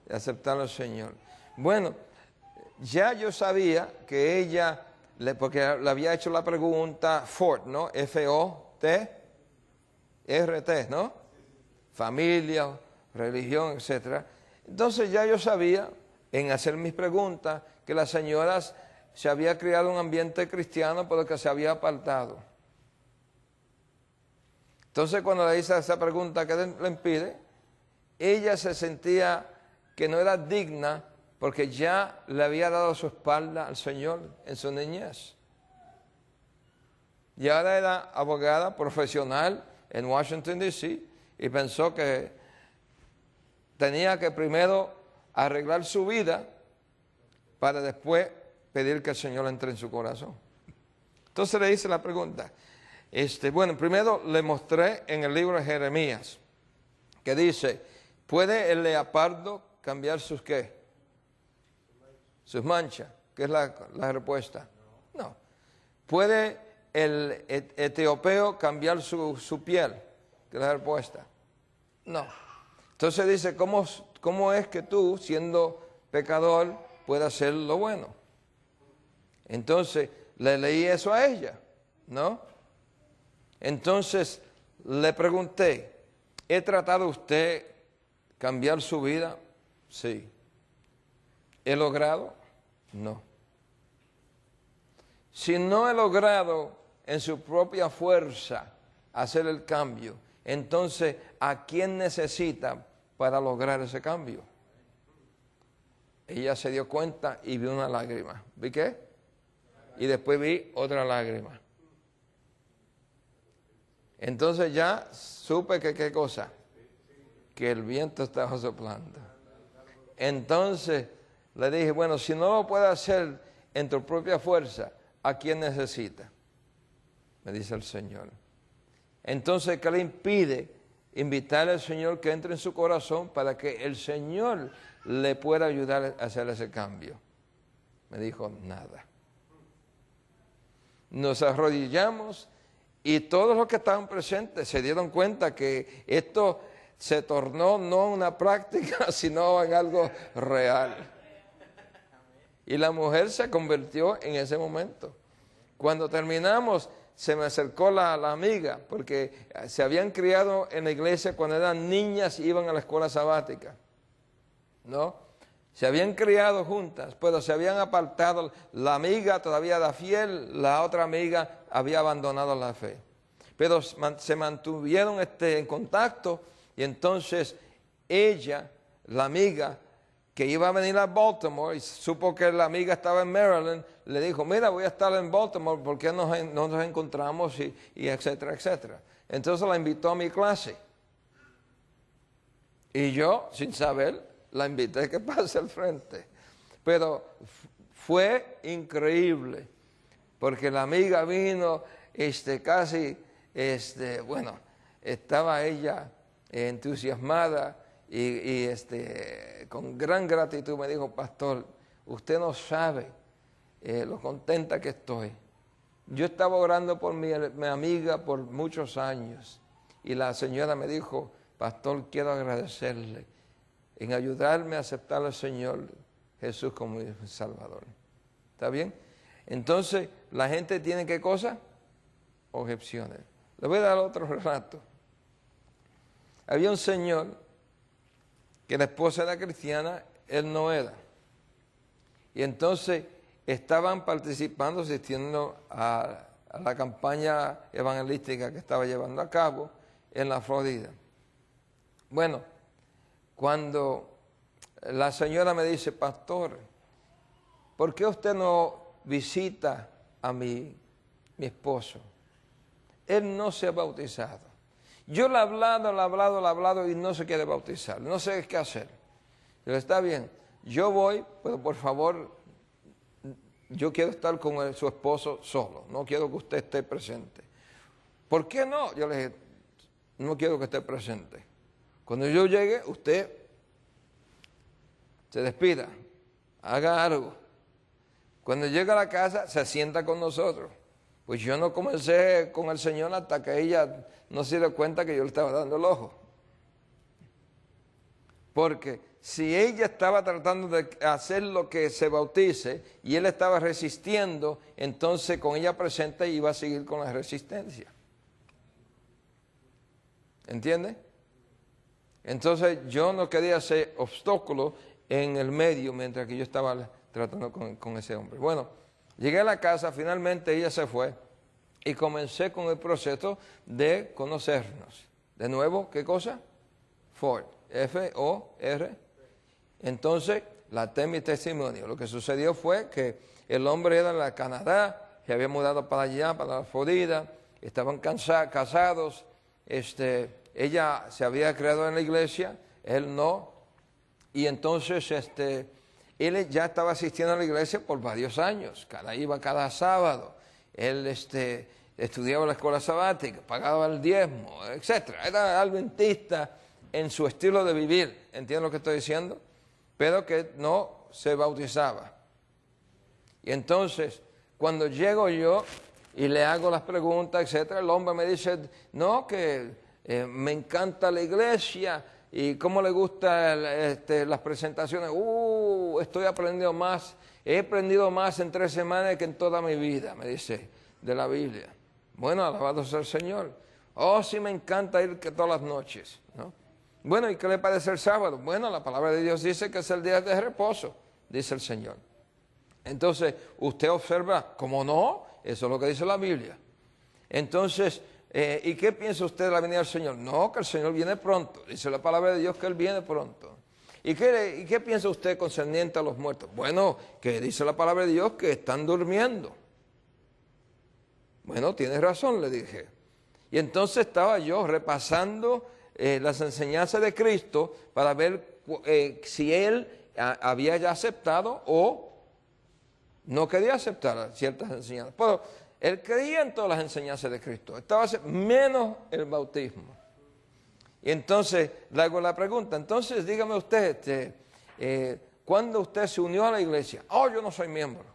de aceptar al Señor. Bueno, ya yo sabía que ella, porque le había hecho la pregunta FORT, ¿no? F-O-T, R-T, ¿no? Familia, religión, etc. Entonces ya yo sabía, en hacer mis preguntas, que las señoras se había creado un ambiente cristiano por el que se había apartado. Entonces cuando le hice esa pregunta, ¿qué le impide? Ella se sentía que no era digna porque ya le había dado su espalda al Señor en su niñez. Y ahora era abogada profesional en Washington, D.C. y pensó que tenía que primero arreglar su vida para después pedir que el Señor entre en su corazón. Entonces le hice la pregunta. Bueno, primero le mostré en el libro de Jeremías, que dice, ¿puede el leopardo cambiar sus qué? Sus manchas. ¿Qué es la respuesta? No. ¿Puede el etiopeo cambiar su piel? ¿Qué es la respuesta? No. Entonces dice, ¿cómo es que tú, siendo pecador, puedes hacer lo bueno? Entonces, le leí eso a ella, ¿no? Entonces, le pregunté, ¿he tratado usted cambiar su vida? Sí. ¿He logrado? No. Si no he logrado en su propia fuerza hacer el cambio, entonces, ¿a quién necesita para lograr ese cambio? Ella se dio cuenta y vio una lágrima. ¿Vi qué? Y después vi otra lágrima. Entonces ya supe que qué cosa, que el viento estaba soplando. Entonces le dije, bueno, si no lo puedes hacer en tu propia fuerza, ¿a quién necesita? Me dice el Señor. Entonces, ¿qué le impide invitar al Señor que entre en su corazón para que el Señor le pueda ayudar a hacer ese cambio? Me dijo, nada. Nos arrodillamos y todos los que estaban presentes se dieron cuenta que esto se tornó no una práctica, sino en algo real. Y la mujer se convirtió en ese momento. Cuando terminamos, se me acercó la amiga, porque se habían criado en la iglesia cuando eran niñas y iban a la escuela sabática, ¿no? Se habían criado juntas, pero se habían apartado. La amiga todavía era fiel, la otra amiga había abandonado la fe. Pero se mantuvieron en contacto y entonces ella, la amiga, que iba a venir a Baltimore y supo que la amiga estaba en Maryland, le dijo, mira, voy a estar en Baltimore, ¿por qué no nos encontramos? Y etcétera, etcétera. Entonces la invitó a mi clase. Y yo, sin saber, la invité a que pase al frente. Pero fue increíble, porque la amiga vino casi, bueno, estaba ella entusiasmada y con gran gratitud me dijo, pastor, usted no sabe lo contenta que estoy. Yo estaba orando por mi amiga por muchos años y la señora me dijo, pastor, quiero agradecerle en ayudarme a aceptar al Señor Jesús como mi Salvador. ¿Está bien? Entonces, la gente tiene ¿qué cosa? Objeciones. Le voy a dar otro relato. Había un señor que la esposa era cristiana, él no era. Y entonces estaban participando, asistiendo a la campaña evangelística que estaba llevando a cabo en la Florida. Bueno, cuando La señora me dice, pastor, ¿por qué usted no visita a mi esposo? Él no se ha bautizado. Yo le he hablado y no se quiere bautizar. No sé qué hacer. Pero está bien, yo voy, pero por favor, yo quiero estar con su esposo solo. No quiero que usted esté presente. ¿Por qué no? Yo le dije, no quiero que esté presente. Cuando yo llegue, usted se despida, haga algo. Cuando llega a la casa, se sienta con nosotros. Pues yo no comencé con el Señor hasta que ella no se dio cuenta que yo le estaba dando el ojo. Porque si ella estaba tratando de hacer lo que se bautice y él estaba resistiendo, entonces con ella presente iba a seguir con la resistencia. ¿Entiende? Entonces yo no quería ser obstáculo en el medio mientras que yo estaba tratando con ese hombre. Bueno, llegué a la casa, finalmente ella se fue y comencé con el proceso de conocernos. De nuevo, ¿qué cosa? For, F-O-R. Entonces, mi testimonio. Lo que sucedió fue que el hombre era de Canadá, se había mudado para allá, para la Florida, estaban casados, ella se había creado en la iglesia, él no, y entonces él ya estaba asistiendo a la iglesia por varios años, iba cada sábado, él estudiaba en la escuela sabática, pagaba el diezmo, etc. Era adventista en su estilo de vivir, ¿entienden lo que estoy diciendo? Pero que no se bautizaba. Y entonces, cuando llego yo y le hago las preguntas, etc., el hombre me dice, no, que me encanta la iglesia y cómo le gustan las presentaciones. Estoy aprendiendo más, he aprendido más en 3 semanas que en toda mi vida, me dice, de la Biblia. Bueno, alabado sea el Señor. Sí me encanta ir todas las noches, ¿no? Bueno, ¿y qué le parece el sábado? Bueno, la palabra de Dios dice que es el día de reposo, dice el Señor. Entonces, usted observa, ¿cómo no? Eso es lo que dice la Biblia. Entonces, ¿y qué piensa usted de la venida del Señor? No, que el Señor viene pronto. Dice la palabra de Dios que Él viene pronto. ¿Y qué piensa usted concerniente a los muertos? Bueno, que dice la palabra de Dios que están durmiendo. Bueno, tienes razón, le dije. Y entonces estaba yo repasando las enseñanzas de Cristo para ver si Él había ya aceptado o no quería aceptar ciertas enseñanzas. Pero Él creía en todas las enseñanzas de Cristo, menos el bautismo. Y entonces le hago la pregunta, entonces dígame usted, ¿cuándo usted se unió a la iglesia? Yo no soy miembro.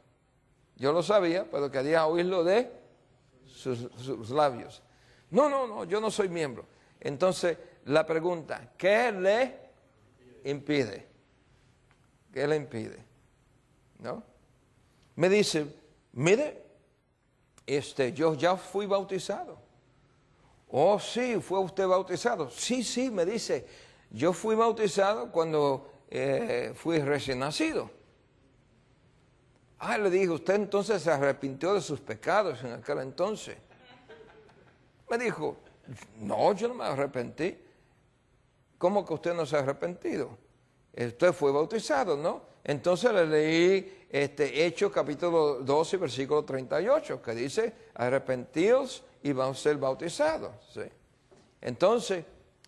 Yo lo sabía, pero quería oírlo de sus labios. No, yo no soy miembro. Entonces, la pregunta, ¿qué le impide? ¿Qué le impide? ¿No? Me dice, mire, yo ya fui bautizado. Sí, ¿fue usted bautizado? Sí, me dice, yo fui bautizado cuando fui recién nacido. Le dije, usted entonces se arrepintió de sus pecados en aquel entonces. Me dijo, no, yo no me arrepentí. ¿Cómo que usted no se ha arrepentido? Usted fue bautizado, ¿no? Entonces le leí Hechos capítulo 12, versículo 38, que dice, arrepentíos y van a ser bautizados. ¿Sí? Entonces,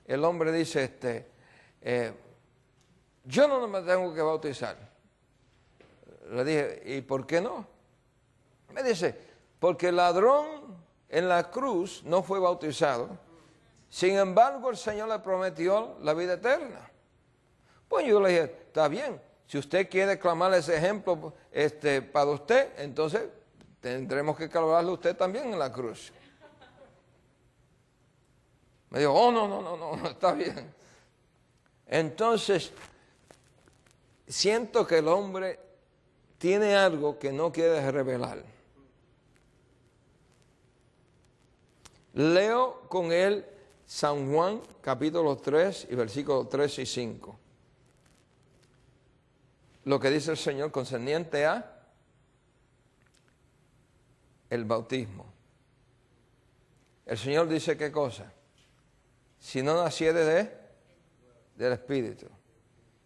el hombre dice, yo no me tengo que bautizar. Le dije, ¿y por qué no? Me dice, porque el ladrón en la cruz no fue bautizado. Sin embargo, el Señor le prometió la vida eterna. Pues yo le dije, está bien, si usted quiere clamar ese ejemplo para usted, entonces tendremos que clamarlo usted también en la cruz. Me dijo, no, está bien. Entonces, siento que el hombre tiene algo que no quiere revelar. Leo con él San Juan, capítulo 3, y versículos 3 y 5. Lo que dice el Señor concerniente a el bautismo. El Señor dice, ¿qué cosa? Si no naciere del Espíritu.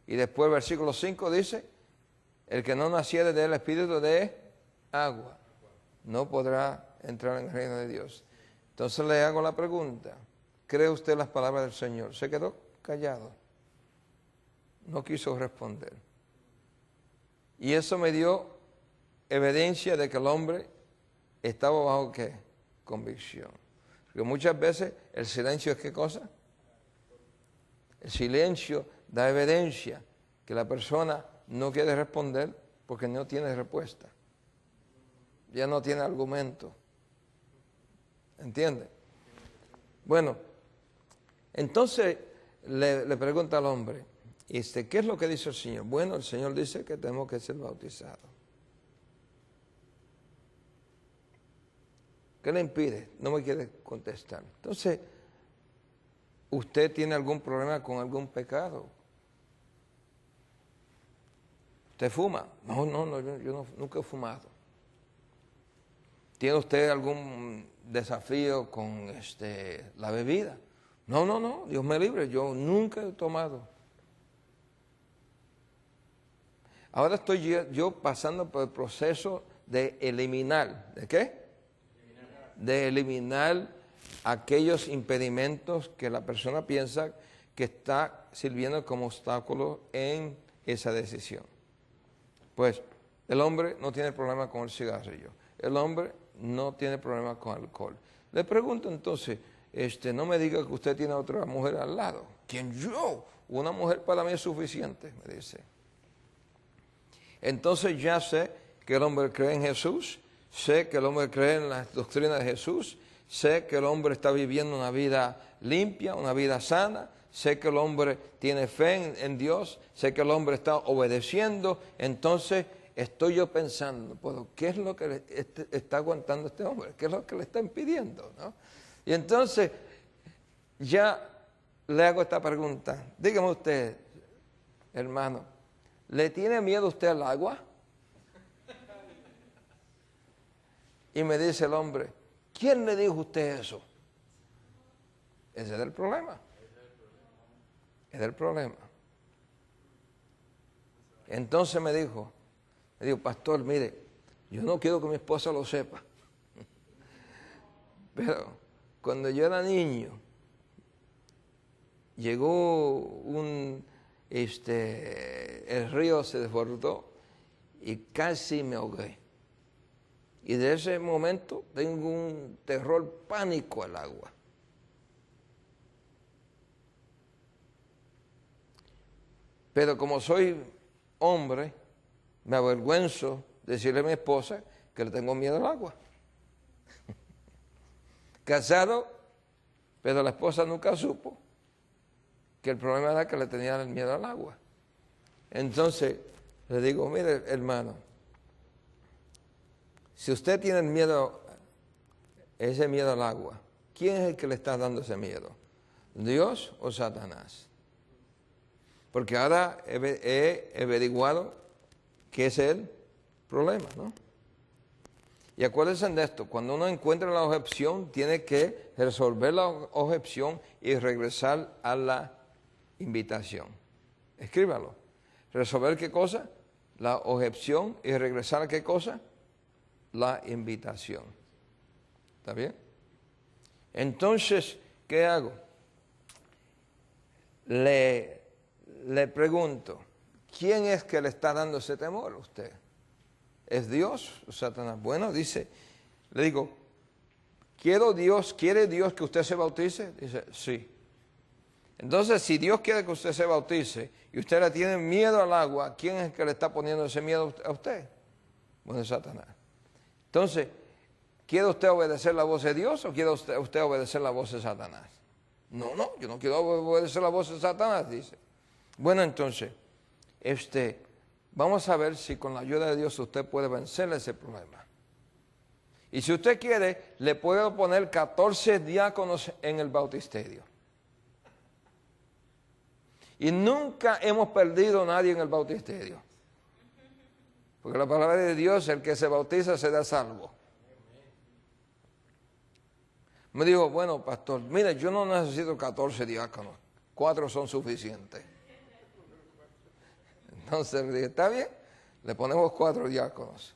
Y después el versículo 5 dice, el que no naciere del espíritu de agua no podrá entrar en el reino de Dios. Entonces le hago la pregunta, ¿cree usted las palabras del Señor? Se quedó callado, no quiso responder. Y eso me dio evidencia de que el hombre estaba bajo ¿qué? Convicción. Porque muchas veces el silencio es ¿qué cosa? El silencio da evidencia que la persona no quiere responder porque no tiene respuesta. Ya no tiene argumento. ¿Entiende? Bueno, entonces le pregunta al hombre, ¿qué es lo que dice el Señor? Bueno, el Señor dice que tenemos que ser bautizados. ¿Qué le impide? No me quiere contestar. Entonces, ¿usted tiene algún problema con algún pecado? ¿Usted fuma? No, yo nunca he fumado. ¿Tiene usted algún desafío con la bebida? No, Dios me libre, yo nunca he tomado. Ahora estoy yo pasando por el proceso de eliminar, ¿de qué? De eliminar aquellos impedimentos que la persona piensa que está sirviendo como obstáculo en esa decisión. Pues el hombre no tiene problema con el cigarrillo, el hombre no tiene problema con el alcohol. Le pregunto entonces, no me diga que usted tiene otra mujer al lado. ¿Quién yo? Una mujer para mí es suficiente, me dice. Entonces ya sé que el hombre cree en Jesús, sé que el hombre cree en las doctrinas de Jesús, sé que el hombre está viviendo una vida limpia, una vida sana, sé que el hombre tiene fe en Dios, sé que el hombre está obedeciendo. Entonces estoy yo pensando, pues, ¿qué es lo que está aguantando este hombre? ¿Qué es lo que le está impidiendo? ¿No? Y entonces ya le hago esta pregunta. Dígame usted, hermano, ¿le tiene miedo usted al agua? Y me dice el hombre, ¿quién le dijo usted eso? Ese es el problema. Es el problema. Entonces me dijo, pastor, mire, yo no quiero que mi esposa lo sepa. Pero cuando yo era niño, llegó el río se desbordó y casi me ahogué. Y de ese momento tengo un terror pánico al agua. Pero como soy hombre, me avergüenzo decirle a mi esposa que le tengo miedo al agua. Casado, pero la esposa nunca supo que el problema era que le tenía el miedo al agua. Entonces le digo, mire hermano, si usted tiene ese miedo al agua, ¿quién es el que le está dando ese miedo? ¿Dios o Satanás? Porque ahora he averiguado que es el problema, ¿no? Y acuérdense de esto, cuando uno encuentra la objeción, tiene que resolver la objeción y regresar a la invitación. Escríbalo. ¿Resolver qué cosa? La objeción y regresar a qué cosa? La invitación. ¿Está bien? Entonces, ¿qué hago? Le pregunto, ¿quién es que le está dando ese temor a usted? ¿Es Dios o Satanás? Bueno, le digo, ¿quiere Dios que usted se bautice? Dice, sí. Entonces, si Dios quiere que usted se bautice y usted le tiene miedo al agua, ¿quién es el que le está poniendo ese miedo a usted? Bueno, es Satanás. Entonces, ¿quiere usted obedecer la voz de Dios o quiere usted obedecer la voz de Satanás? No, yo no quiero obedecer la voz de Satanás, dice. Bueno, entonces, vamos a ver si con la ayuda de Dios usted puede vencer ese problema. Y si usted quiere, le puedo poner 14 diáconos en el bautisterio. Y nunca hemos perdido a nadie en el bautisterio. Porque la palabra de Dios, el que se bautiza será salvo. Me dijo, bueno, pastor, mire, yo no necesito 14 diáconos. 4 son suficientes. Entonces le dije, está bien, le ponemos 4 diáconos.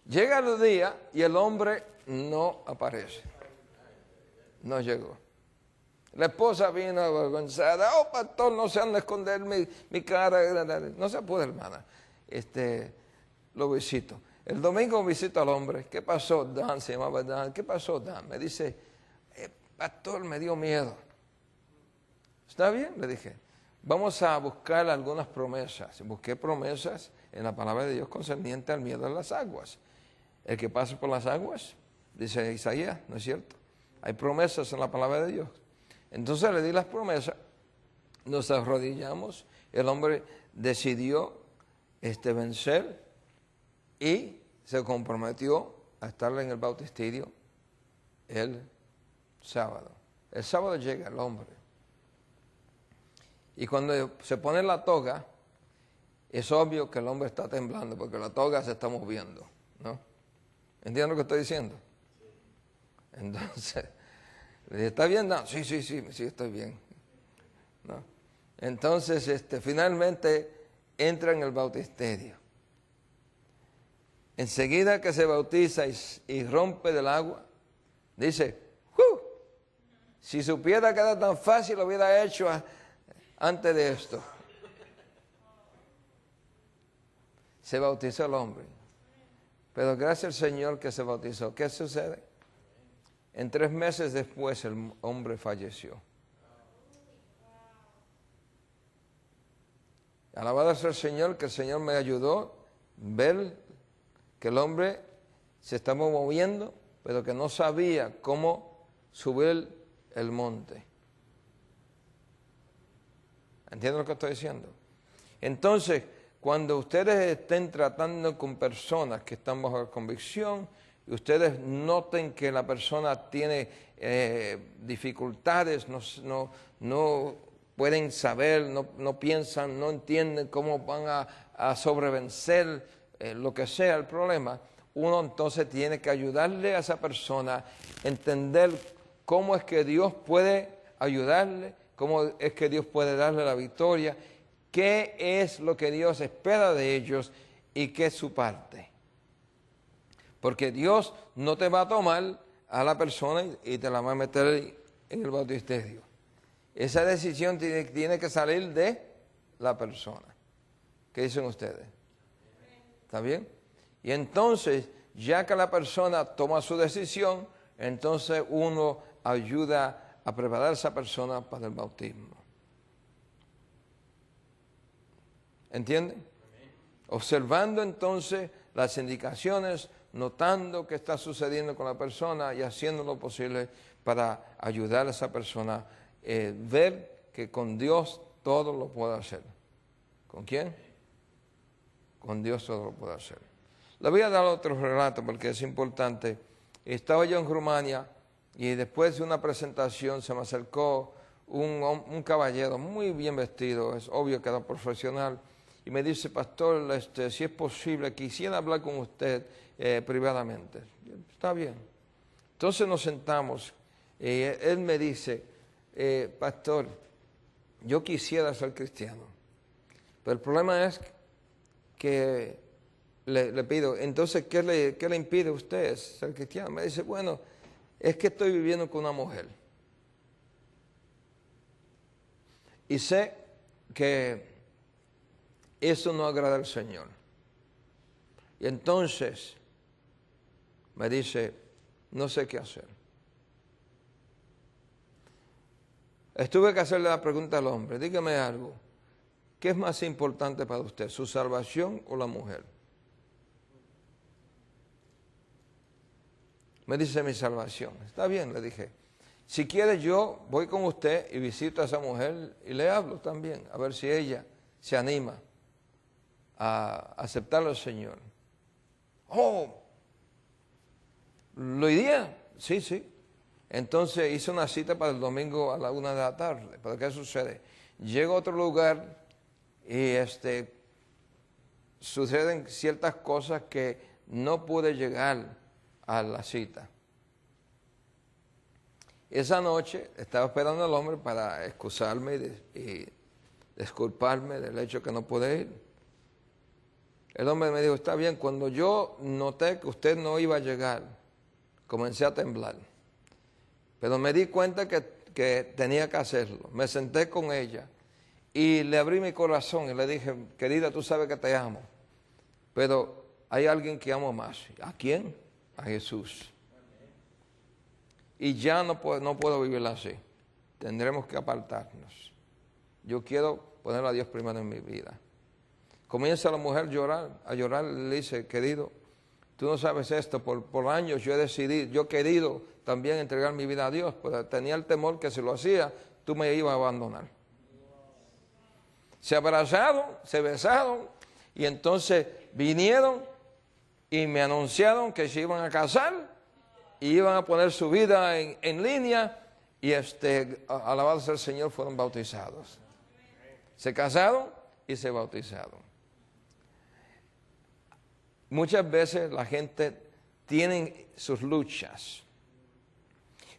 Llega el día y el hombre no aparece. No llegó. La esposa vino avergonzada. Oh, pastor, no se han de esconder mi cara. No se puede, hermana. Lo visito. El domingo visito al hombre. ¿Qué pasó, Dan? Se llamaba Dan. ¿Qué pasó, Dan? Me dice, pastor, me dio miedo. ¿Está bien? Le dije. Vamos a buscar algunas promesas. Busqué promesas en la palabra de Dios concerniente al miedo a las aguas. El que pasa por las aguas, dice Isaías, ¿no es cierto? Hay promesas en la palabra de Dios. Entonces le di las promesas, nos arrodillamos, el hombre decidió vencer y se comprometió a estar en el bautisterio el sábado. El sábado llega el hombre. Y cuando se pone la toga, es obvio que el hombre está temblando porque la toga se está moviendo, ¿no? ¿Entienden lo que estoy diciendo? Entonces, le dije, ¿está bien? No, sí, estoy bien. ¿No? Entonces, finalmente entra en el bautisterio. Enseguida que se bautiza y rompe del agua, dice, si supiera que era tan fácil, lo hubiera hecho antes de esto. Se bautizó el hombre. Pero gracias al Señor que se bautizó. ¿Qué sucede? En 3 meses después el hombre falleció. Alabado sea el Señor, que el Señor me ayudó a ver que el hombre se estaba moviendo, pero que no sabía cómo subir el monte. ¿Entienden lo que estoy diciendo? Entonces, cuando ustedes estén tratando con personas que están bajo convicción, y ustedes noten que la persona tiene dificultades, no pueden saber, no piensan, no entienden cómo van a sobrevencer lo que sea el problema, uno entonces tiene que ayudarle a esa persona a entender cómo es que Dios puede ayudarle, cómo es que Dios puede darle la victoria, qué es lo que Dios espera de ellos y qué es su parte. Porque Dios no te va a tomar a la persona y te la va a meter en el bautisterio. Esa decisión tiene que salir de la persona. ¿Qué dicen ustedes? ¿Está bien? Y entonces, ya que la persona toma su decisión, entonces uno ayuda a preparar a esa persona para el bautismo. ¿Entienden? Observando entonces las indicaciones, notando qué está sucediendo con la persona y haciendo lo posible para ayudar a esa persona, ver que con Dios todo lo puede hacer. ¿Con quién? Con Dios todo lo puede hacer. Le voy a dar otro relato porque es importante. Estaba yo en Rumania y después de una presentación se me acercó un caballero muy bien vestido, es obvio que era profesional, y me dice, pastor, si es posible, quisiera hablar con usted privadamente. Está bien. Entonces nos sentamos y él me dice, pastor, yo quisiera ser cristiano, pero el problema es que le pido, entonces, ¿qué le impide a usted ser cristiano? Me dice, bueno, es que estoy viviendo con una mujer y sé que eso no agrada al Señor. Y entonces me dice, no sé qué hacer. Tuve que hacerle la pregunta al hombre, dígame algo, ¿qué es más importante para usted, su salvación o la mujer? Me dice, mi salvación. Está bien, le dije. Si quiere yo voy con usted y visito a esa mujer y le hablo también, a ver si ella se anima a aceptar al Señor. Oh, ¿lo iría? Sí. Entonces hice una cita para el domingo a la 1 de la tarde. ¿Pero qué sucede? Llego a otro lugar y suceden ciertas cosas que no pude llegar a la cita. Esa noche estaba esperando al hombre para excusarme y disculparme del hecho que no pude ir. El hombre me dijo, está bien, cuando yo noté que usted no iba a llegar, comencé a temblar. Pero me di cuenta que tenía que hacerlo. Me senté con ella y le abrí mi corazón y le dije, querida, tú sabes que te amo, pero hay alguien que amo más. ¿A quién? A Jesús. Y ya no puedo vivir así. Tendremos que apartarnos. Yo quiero poner a Dios primero en mi vida. Comienza la mujer a llorar, le dice, querido, tú no sabes esto, por años yo he querido también entregar mi vida a Dios, pero tenía el temor que si lo hacía, tú me ibas a abandonar. Se abrazaron, se besaron, y entonces vinieron y me anunciaron que se iban a casar, y iban a poner su vida en línea, y alabado sea el Señor, fueron bautizados. Se casaron y se bautizaron. Muchas veces la gente tiene sus luchas.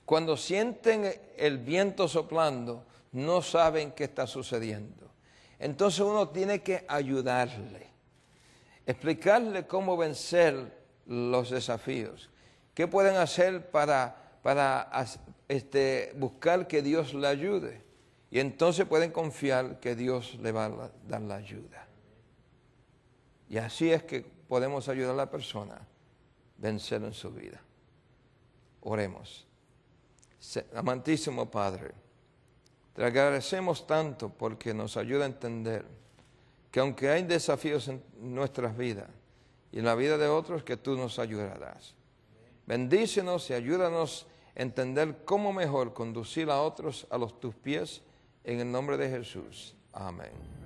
Cuando sienten el viento soplando, no saben qué está sucediendo. Entonces uno tiene que ayudarle, explicarle cómo vencer los desafíos. ¿Qué pueden hacer para buscar que Dios le ayude? Y entonces pueden confiar que Dios le va a dar la ayuda. Y así es que podemos ayudar a la persona a vencer en su vida. Oremos. Amantísimo Padre, te agradecemos tanto porque nos ayuda a entender que aunque hay desafíos en nuestras vidas y en la vida de otros, que tú nos ayudarás. Bendícenos y ayúdanos a entender cómo mejor conducir a otros a tus pies, en el nombre de Jesús. Amén.